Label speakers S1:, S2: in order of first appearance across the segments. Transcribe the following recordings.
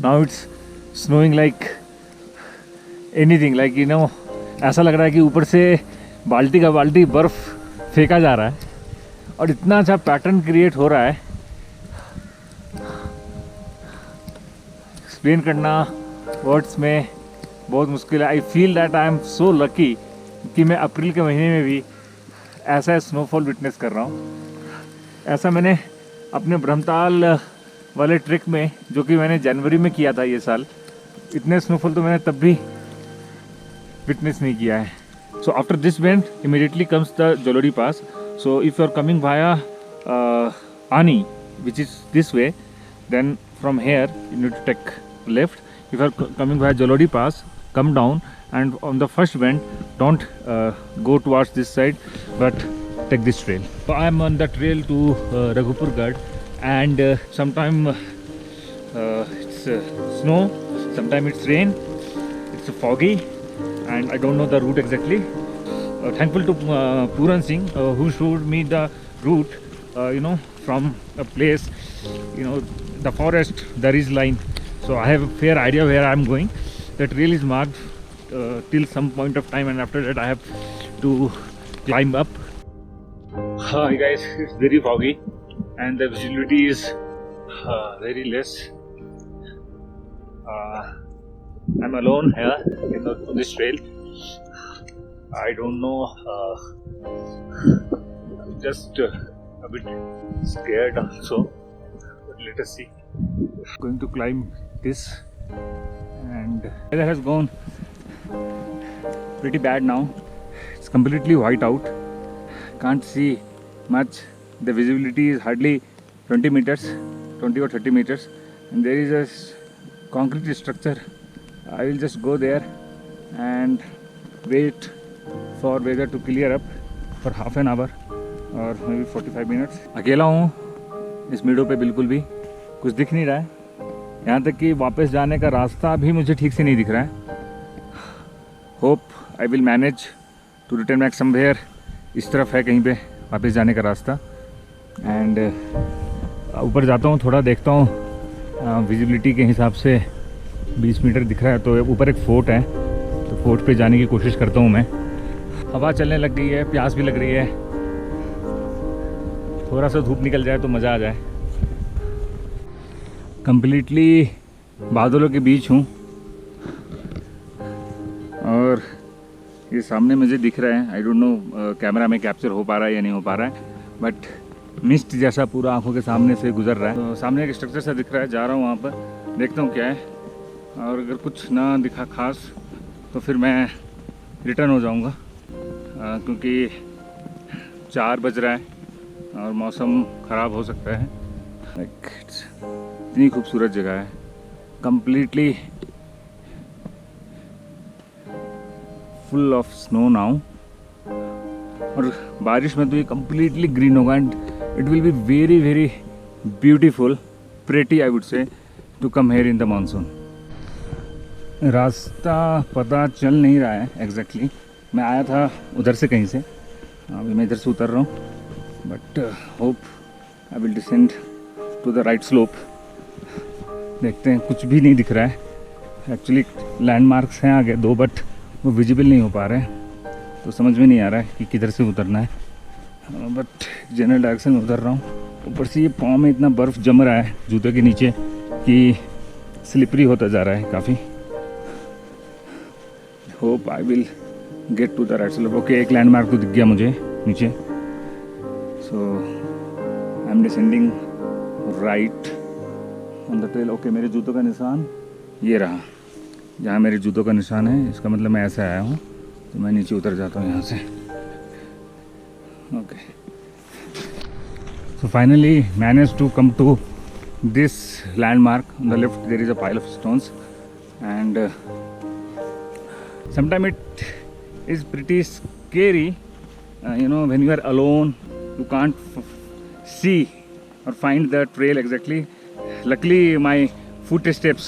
S1: Now it's snowing like anything, like you no, ऐसा लग रहा है कि ऊपर से बाल्टी का बाल्टी बर्फ़ फेंका जा रहा है और इतना अच्छा पैटर्न क्रिएट हो रहा है, एक्सप्लेन करना वर्ड्स में बहुत मुश्किल है। I feel that I am so lucky कि मैं अप्रैल के महीने में भी ऐसा स्नोफॉल विटनेस कर रहा हूँ। ऐसा मैंने अपने ब्रह्मताल वाले ट्रिक में, जो कि मैंने जनवरी में किया था ये साल, इतने स्नोफॉल तो मैंने तब भी विटनेस नहीं किया है। So after this bend immediately comes the Jalori pass. So if you are coming via Ani, which is this way, then from here you need to take left. If you are coming via Jalori Pass, come down, and on the first bend don't go towards this side but take this trail. So I am on the trail to Raghupur gardh, and sometime it's snow, sometime it's rain, it's foggy, and I don't know the route exactly. Thankful to Puran Singh who showed me the route, from a place, the forest, there is line, so I have a fair idea where I am going. The trail is marked till some point of time, and after that I have to climb up. Hi guys, it's very foggy and the visibility is very less. I'm alone here on this trail. I don't know, I'm just a bit scared also, but let us see. Going to climb this, and weather has gone pretty bad now. It's completely white out, can't see much. The visibility is hardly 20 or 30 meters, and there is a concrete structure. I will just go there and wait for weather to clear up for half an hour or maybe 45 minutes. अकेला हूँ इस मीडो पे, बिल्कुल भी कुछ दिख नहीं रहा है, यहाँ तक कि वापस जाने का रास्ता भी मुझे ठीक से नहीं दिख रहा है. Hope I will manage to return back somewhere. इस तरफ है कहीं पे वापस जाने का रास्ता, एंड ऊपर जाता हूँ, थोड़ा देखता हूँ. विजिबिलिटी के हिसाब से 20 मीटर दिख रहा है, तो ऊपर एक फोर्ट है, तो फोर्ट पे जाने की कोशिश करता हूँ मैं. हवा चलने लग गई है, प्यास भी लग रही है, थोड़ा सा धूप निकल जाए तो मज़ा आ जाए. कंप्लीटली बादलों के बीच हूँ, और ये सामने मुझे दिख रहा है. आई डोंट नो कैमरा में कैप्चर हो पा रहा है या नहीं हो पा रहा है, बट मिस्ट जैसा पूरा आंखों के सामने से गुजर रहा है. तो सामने एक स्ट्रक्चर सा दिख रहा है, जा रहा हूँ वहाँ पर, देखता हूँ क्या है, और अगर कुछ ना दिखा खास तो फिर मैं रिटर्न हो जाऊँगा, क्योंकि 4 बज रहा है और मौसम ख़राब हो सकता है. इतनी खूबसूरत जगह है, completely full of snow now, और बारिश में तो ये कंप्लीटली ग्रीन होगा, and it will be very very beautiful, pretty I would say, to come here in the monsoon. रास्ता पता चल नहीं रहा है एग्जैक्टली. मैं आया था उधर से कहीं से, अभी मैं इधर से उतर रहा हूँ, but hope I will descend to the right slope. देखते हैं, कुछ भी नहीं दिख रहा है. एक्चुअली लैंडमार्क्स हैं आगे 2, बट वो विजिबल नहीं हो पा रहे हैं, तो समझ में नहीं आ रहा है कि किधर से उतरना है, बट जनरल डायरेक्शन में उतर रहा हूँ. ऊपर से ये पाँव में इतना बर्फ़ जम रहा है जूते के नीचे कि स्लिपरी होता जा रहा है काफ़ी. Hope I will get to the right slope. Okay, एक लैंडमार्क तो दिख गया मुझे नीचे. So I am descending right on the trail. Okay, मेरे जूतों का निशान ये रहा, जहाँ मेरे जूतों का निशान है, इसका मतलब मैं ऐसे आया हूँ, तो मैं नीचे उतर जाता हूँ यहाँ से. Okay, so finally manage to come to this landmark. On the left there is a pile of stones, and sometimes it is pretty scary, when you are alone, you can't see or find the trail exactly. Luckily my footsteps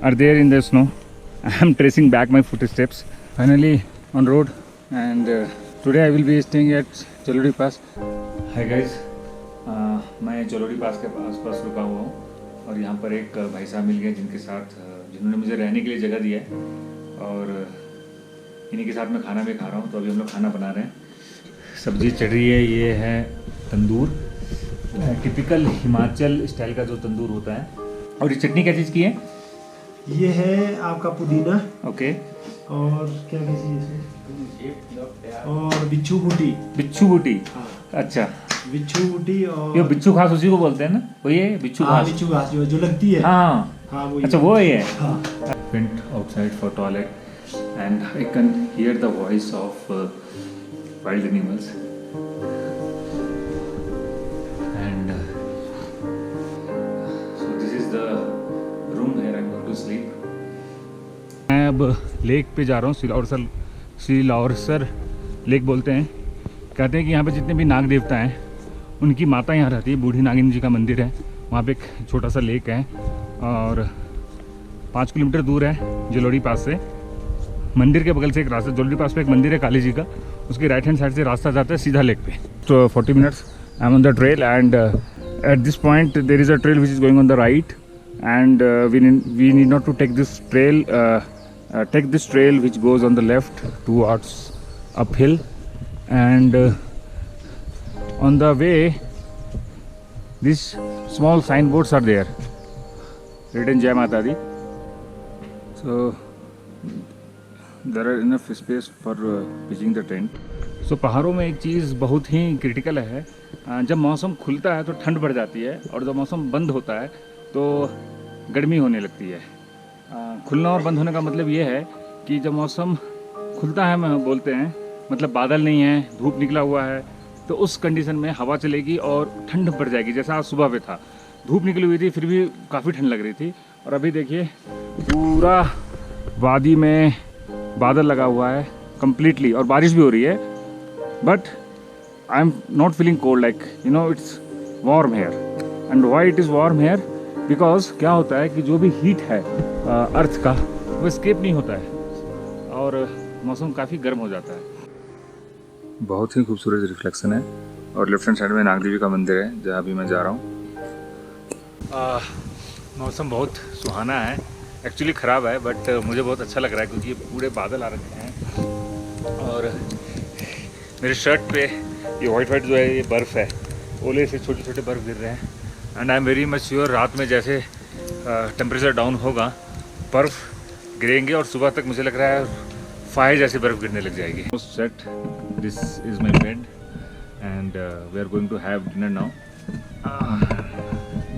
S1: are there in the snow. I am tracing back my footsteps. Finally on road, and today I will be staying at Jalori Pass. Hi guys, मैं जलोरी पास के आसपास रुका हुआ हूँ, और यहाँ पर एक भाई साहब मिल गए जिन्होंने मुझे रहने के लिए जगह दिया है, और इन्हीं के साथ मैं खाना भी खा रहा हूँ। तो अभी हम लोग खाना बना रहे हैं, सब्जी चढ़ रही है। ये है तंदूर, टिपिकल हिमाचल स्टाइल का जो तंदूर होता है। और ये चटनी क्या चीज़ की है?
S2: ये है आपका पुदीना।
S1: ओके।
S2: और क्या कहती है, और बिच्छू बूटी।
S1: बिच्छू बूटी?
S2: हाँ।
S1: अच्छा,
S2: बिच्छू बूटी। और
S1: ये बिच्छू घास उसी को बोलते हैं ना? वही है बिच्छू घास?
S2: बिच्छू घास जो लगती है।
S1: हाँ
S2: हाँ वो।
S1: अच्छा वो है।
S2: हाँ।
S1: Went outside for toilet and I can hear the voice of wild animals and so this is the room where I'm going to sleep. मैं अब लेक पे जा रहा हूँ, सिलौरसर लेक बोलते हैं। कहते हैं कि यहाँ पे जितने भी नाग देवता हैं उनकी माता यहाँ रहती है। बूढ़ी नागिन जी का मंदिर है वहाँ पे, एक छोटा सा लेक है और 5 किलोमीटर दूर है जलोड़ी पास से। मंदिर के बगल से एक रास्ता, जलोड़ी पास पे एक मंदिर है काली जी का, उसके राइट हैंड साइड से रास्ता जाता है सीधा लेक पे। तो 40 minutes I am on the trail and at this point there is a trail which is going on the right and we need not to take this trail, take this trail which goes on the left towards uphill and on the way these small signboards are there written Jai Mata Di, so there are enough space for pitching the tent. So पहाड़ों में एक चीज़ बहुत ही critical है, जब मौसम खुलता है तो ठंड बढ़ जाती है और जब मौसम बंद होता है तो गर्मी होने लगती है। खुलना और बंद होने का मतलब ये है कि जब मौसम खुलता है, हम बोलते हैं मतलब बादल नहीं है, धूप निकला हुआ है, तो उस कंडीशन में हवा चलेगी और ठंड बढ़ जाएगी। जैसा आज सुबह पे था, धूप निकली हुई थी फिर भी काफ़ी ठंड लग रही थी, और अभी देखिए पूरा वादी में बादल लगा हुआ है कम्प्लीटली और बारिश भी हो रही है, but I am not feeling cold, like you know it's warm here. And why it is warm here? Because क्या होता है कि जो भी हीट है अर्थ का वो स्केप नहीं होता है और मौसम काफ़ी गर्म हो जाता है। बहुत ही खूबसूरत रिफ्लेक्शन है और लेफ्ट हैंड साइड में नाग देवी का मंदिर है जहाँ भी मैं जा रहा हूँ। मौसम बहुत सुहाना है, एक्चुअली ख़राब है बट मुझे बहुत अच्छा लग रहा है क्योंकि ये पूरे बादल आ रखे हैं और मेरे शर्ट पे ये वाइट जो है ये बर्फ़ है, ओले से छोटे छोटे बर्फ़ गिर रहे हैं। And I am very much sure रात में जैसे टेम्परेचर डाउन होगा बर्फ़ गिरेंगे और सुबह तक मुझे लग रहा है फायर जैसी बर्फ़ गिरने लग जाएगी। Set, this is my bed and we are going to have dinner now.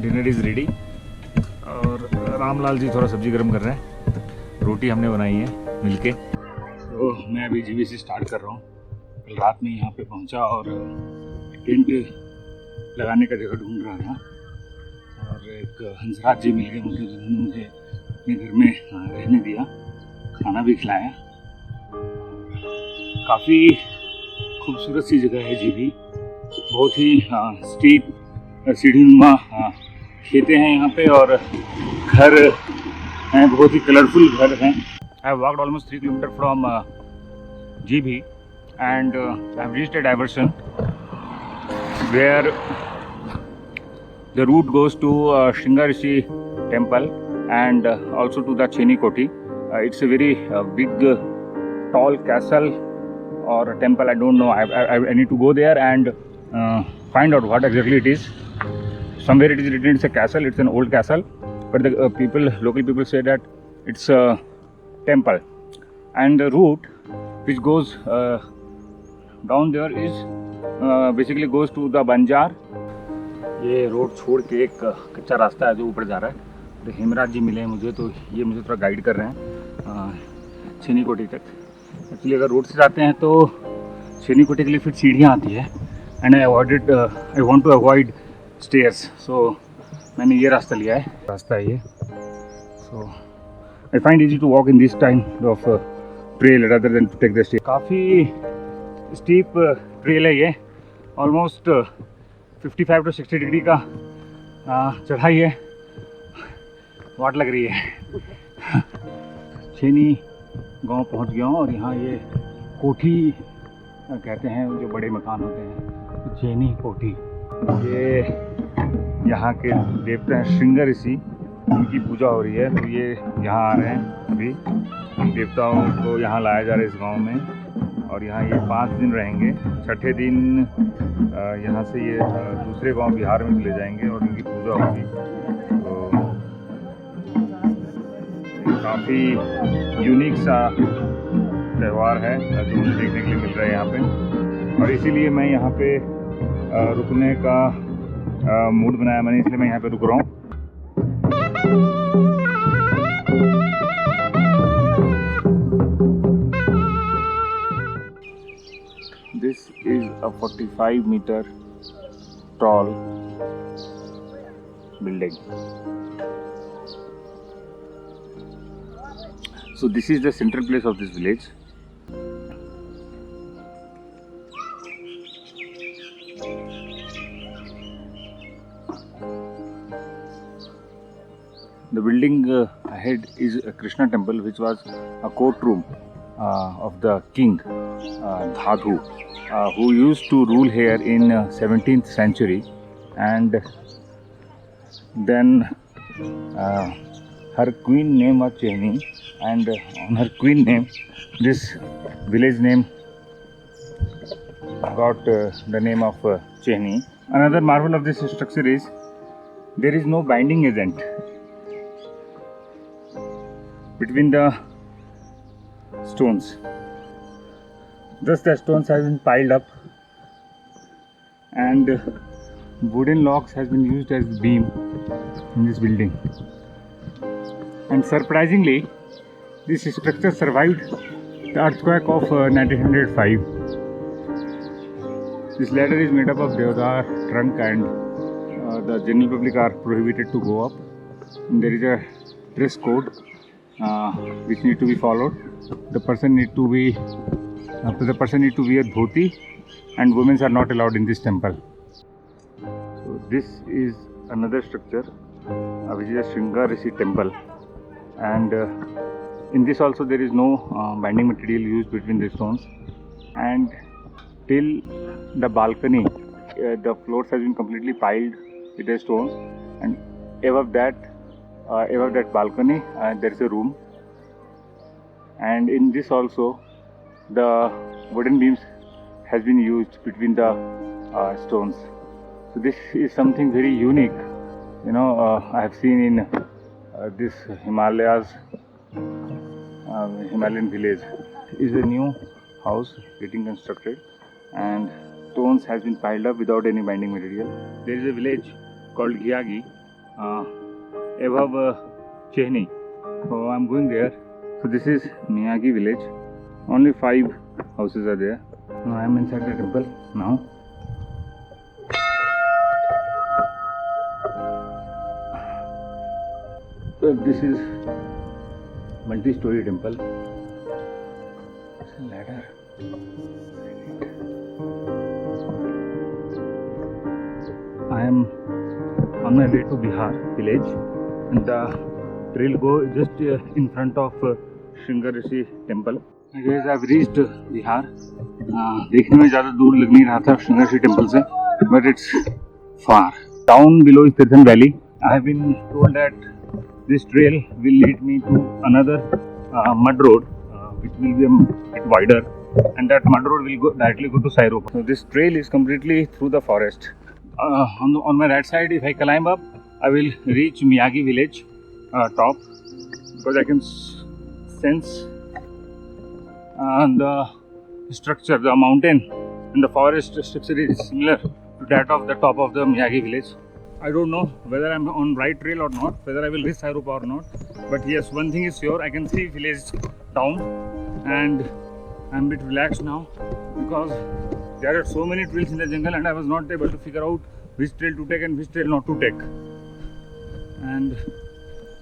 S1: Dinner is ready और रामलाल जी थोड़ा सब्जी गर्म कर रहे हैं, रोटी हमने बनाई है मिलके। तो मैं अभी जीबी से स्टार्ट कर रहा हूँ। कल रात में यहाँ पे पहुँचा और टेंट लगाने का जगह ढूंढ रहा था और एक हंसराज जी मिल गए मुझे, जिन्होंने मुझे अपने घर में रहने दिया, खाना भी खिलाया। काफ़ी खूबसूरत सी जगह है जिभी, बहुत ही स्टीप सीढ़ीनुमा खेतें हैं यहाँ पे और घर हैं, बहुत ही कलरफुल घर हैं। I have walked almost 3 kilometre from Jibhi and I have reached a diversion where the route goes to Shringarishi temple and also to the Chehni Kothi. It's a very big, tall castle or a temple. I don't know. I need to go there and find out what exactly it is. Somewhere it is written it's a castle. It's an old castle, but the local people say that it's a temple. And the route which goes down there is basically goes to the Banjar. ये road छोड़ के एक कच्चा रास्ता है जो ऊपर जा रहा है। तो हेमराज जी मिले हैं मुझे, तो ये मुझे थोड़ा गाइड कर रहे हैं छेनी कोठी तक। एक्चुअली अगर रोड से जाते हैं तो छेनी कोठी के लिए फिर सीढ़ियाँ आती है and I want to avoid stairs, so मैंने ये रास्ता लिया है। रास्ता है ये, so I find easy to walk in this time of trail rather than to take the stair. काफ़ी स्टीप ट्रेल है ये, ऑलमोस्ट 55 to 60 डिग्री का चढ़ाई है, वाट लग रही है। छेनी गांव पहुंच गया हूँ और यहाँ ये कोठी कहते हैं जो बड़े मकान होते हैं, तो छेनी कोठी ये यहाँ के देवता हैं श्रृंग ऋषि, उनकी पूजा हो रही है, तो ये यहाँ आ रहे हैं अभी। देवताओं को यहाँ लाया जा रहा है इस गांव में, और यहाँ ये 5 दिन रहेंगे। छठे दिन यहाँ से ये दूसरे गांव बिहार में चले जाएंगे और इनकी पूजा होगी। तो काफ़ी यूनिक सा त्यौहार है जो मुझे देखने के लिए मिल रहा है यहाँ पे, और इसीलिए मैं यहाँ पे रुकने का मूड बनाया मैंने, इसलिए मैं यहाँ पे रुक रहा हूँ। This is a 45-meter tall building. So this is the central place of this village. The building ahead is a Krishna temple, which was a courtroom of the king Dhadhu, who used to rule here in 17th century, and then her queen name was Chehni, and on her queen name this village name got the name of Chehni. Another marvel of this structure is there is no binding agent between the stones. Thus the stones have been piled up, and wooden logs has been used as beam in this building. And surprisingly, this structure survived the earthquake of 1905. This ladder is made up of deodar trunk, and the general public are prohibited to go up. And there is a dress code which need to be followed. The person need to wear dhoti, and women are not allowed in this temple. So this is another structure which is a Shringa Rishi temple, and in this also there is no binding material used between the stones, and till the balcony the floors has been completely piled with the stones, and above that balcony there is a room, and in this also the wooden beams has been used between the stones. So this is something very unique, you know. I have seen in this Himalayas, Himalayan village. Is a new house getting constructed, and stones has been piled up without any binding material. There is a village called Gyagi above Chehni, so I am going there. So this is Miyagi village. Only 5 houses are there. Now I am inside the temple now. So this is multi-story temple. It's a ladder. I am on my way to Bihar village, and the trail go just in front of Shringa Rishi temple. I guess I've reached Bihar. देखने में ज़्यादा दूर लग नहीं रहा था Shringa Rishi temple से, but it's far. Down below is Tirthan Valley. I have been told that this trail will lead me to another mud road, which will be a bit wider, and that mud road will directly go to Raghupur. So this trail is completely through the forest. On my right side, if I climb up, I will reach Miyagi village top, because I can sense the structure, the mountain and the forest structure is similar to that of the top of the Miyagi village. I don't know whether I'm on right trail or not, whether I will reach Raghupur or not, but yes, one thing is sure, I can see village down, and I'm a bit relaxed now because there are so many trails in the jungle, and I was not able to figure out which trail to take and which trail not to take. And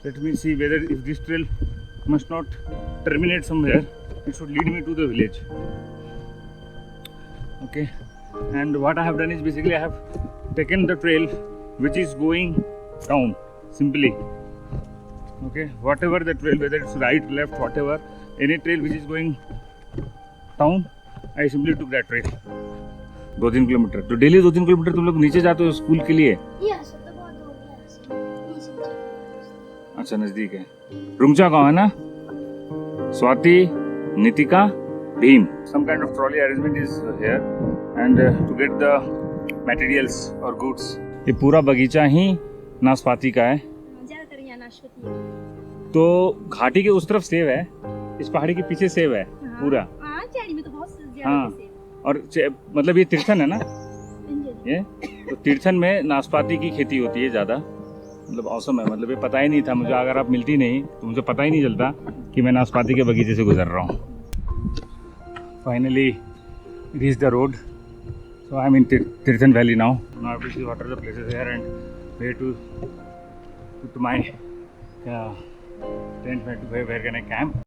S1: let me see whether if this trail must not terminate somewhere, it should lead me to the village. Okay, and what I have done is basically I have taken the trail which is going down simply. Okay, whatever the trail, whether it's right, left, whatever, any trail which is going down, I simply took that trail. 2-3 kilometre. तो daily 2-3 kilometre तुम लोग नीचे जाते हो school के लिए?
S3: यहाँ से तो बहुत दूर है, यहाँ से यहीं से चले।
S1: अच्छा, नजदीक है। रुंगचा गाँव है ना? Swati, Nitika, Bhim. Some kind of trolley arrangement is here and to get the materials or goods. ये पूरा बगीचा ही नाशपाती का है।
S3: ज्यादातर यहाँ नाशपाती है।
S1: तो घाटी के उस तरफ सेब है, इस पहाड़ी के पीछे सेब है पूरा।
S3: हाँ, चेहनी में तो बहुत ज्यादा
S1: हाँ,
S3: सेब है।
S1: और मतलब ये तीर्थन है ना?
S3: बंजर।
S1: ये तो तीर्थन में नाशपाती की खेती होती है ज़्यादा। मतलब औसम है, मतलब ये पता ही नहीं था मुझे। अगर आप मिलती नहीं तो मुझे पता ही नहीं चलता कि मैं नाशपाती के बगीचे से गुजर रहा हूँ। Finally reach the road, so I am in Tirthan valley now. Now I will see what are the places here and where to put my tent, where can I camp.